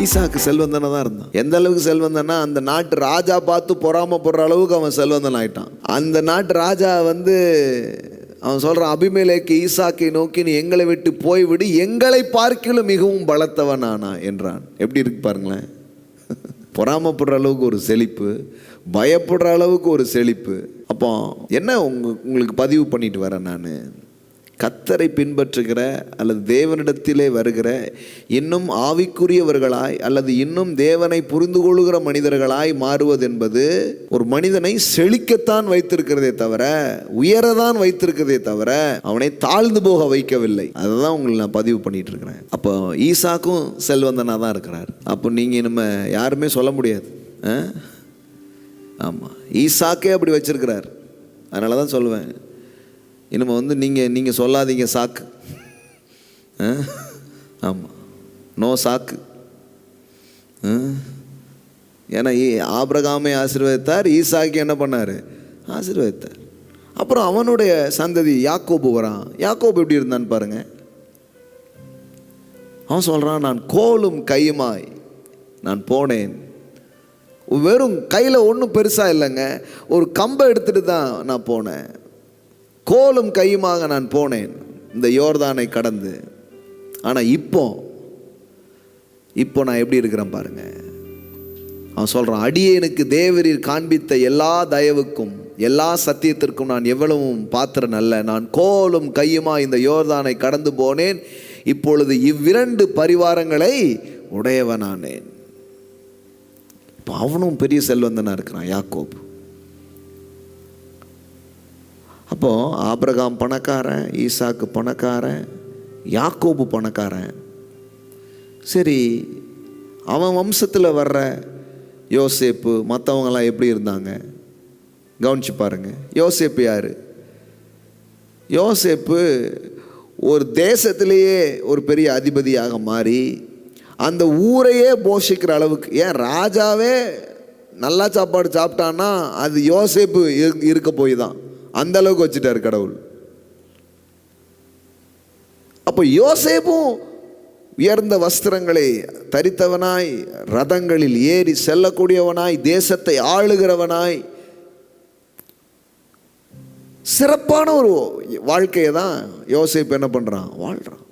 ஈசாக்கு செல்வந்தனா தான் இருந்தான். எந்த அளவுக்கு செல்வந்தனா, அந்த நாட்டு ராஜா பார்த்து பொறாமப்படுற அளவுக்கு அவன் செல்வந்தன் ஆயிட்டான். அந்த நாட்டு ராஜா அவன் சொல்றான், அபிமெலேக்கு ஈசாக்கை நோக்கி, நீ எங்களை விட்டு போய்விடு, எங்களை பார்க்கிலும் மிகவும் பலத்தவன் ஆனா என்றான். எப்படி இருக்கு பாருங்களேன். பொறாமப்படுற அளவுக்கு ஒரு செழிப்பு, பயப்படுற அளவுக்கு ஒரு செழிப்பு. அப்போ என்ன உங்களுக்கு பதிவு பண்ணிட்டு வரேன், நான் கர்த்தரை பின்பற்றுகிற அல்லது தேவனிடத்திலே வருகிற இன்னும் ஆவிக்குரியவர்களாய் அல்லது இன்னும் தேவனை புரிந்து கொள்ளுகிற மனிதர்களாய் மாறுவது என்பது ஒரு மனிதனை செழிக்கத்தான் வைத்திருக்கிறதே தவிர, உயரதான் வைத்திருக்கிறதே தவிர அவனை தாழ்ந்து போக வைக்கவில்லை. அதுதான் உங்களுக்கு நான் பதிவு பண்ணிட்டு இருக்கிறேன். அப்போ ஈசாக்கும் செல்வந்தனா தான் இருக்கிறார். அப்போ நீங்க நம்ம யாருமே சொல்ல முடியாது. ஆமாம், ஈசாக்கே அப்படி வச்சிருக்கிறார். அதனால தான் சொல்லுவேன், இனிமே நீங்கள் சொல்லாதீங்க சாக்கு. ஆமாம், நோ சாக்கு. ஏன்னா ஆபிரகாமை ஆசீர்வதித்தார், ஈசாக்கு என்ன பண்ணார், ஆசீர்வதித்தார். அப்புறம் அவனுடைய சந்ததி யாக்கோபு வரான். யாக்கோபு எப்படி இருந்தான்னு பாருங்க. அவன் சொல்கிறான், நான் கோலும் கையுமாய் நான் போனேன். வெறும் கையில் ஒன்றும் பெருசாக இல்லைங்க, ஒரு கம்பை எடுத்துகிட்டு தான் நான் போனேன். கோலும் கையுமாக நான் போனேன் இந்த யோர்தானை கடந்து. ஆனால் இப்போ நான் எப்படி இருக்கிறேன் பாருங்க. அவன் சொல்கிறான், அடியேனுக்கு தேவரீர் காண்பித்த எல்லா தயவுக்கும் எல்லா சத்தியத்திற்கும் நான் எவ்வளவும் பாத்திரன் அல்ல. நான் கோலும் கையுமா இந்த யோர்தானை கடந்து போனேன். இப்பொழுது இவ்விரண்டு பரிவாரங்களை உடையவனானேன். இப்போ அவனும் பெரிய செல்வந்தனா இருக்கிறான் யாக்கோபு. அப்போ ஆபிரகாம் பணக்காரன், ஈசாக்கு பணக்காரன், யாக்கோபு பணக்காரன். சரி, அவன் வம்சத்தில் வர்ற யோசேப்பு மற்றவங்களாம் எப்படி இருந்தாங்க கவனிச்சு பாருங்க. யோசேப்பு யார்? யோசேப்பு ஒரு தேசத்திலேயே ஒரு பெரிய அதிபதியாக மாறி அந்த ஊரையே போஷிக்கிற அளவுக்கு, ஏன் ராஜாவே நல்லா சாப்பாடு சாப்பிட்டான்னா அது யோசேப்பு இருக்க போய் தான் அந்த அளவுக்கு வச்சுட்டார் கடவுள். அப்போ யோசேப்பும் உயர்ந்த வஸ்திரங்களை தரித்தவனாய், ரதங்களில் ஏறி செல்லக்கூடியவனாய், தேசத்தை ஆளுகிறவனாய், சிறப்பான ஒரு வாழ்க்கையை தான் யோசேப்பு என்ன பண்றான், வாழ்றான்.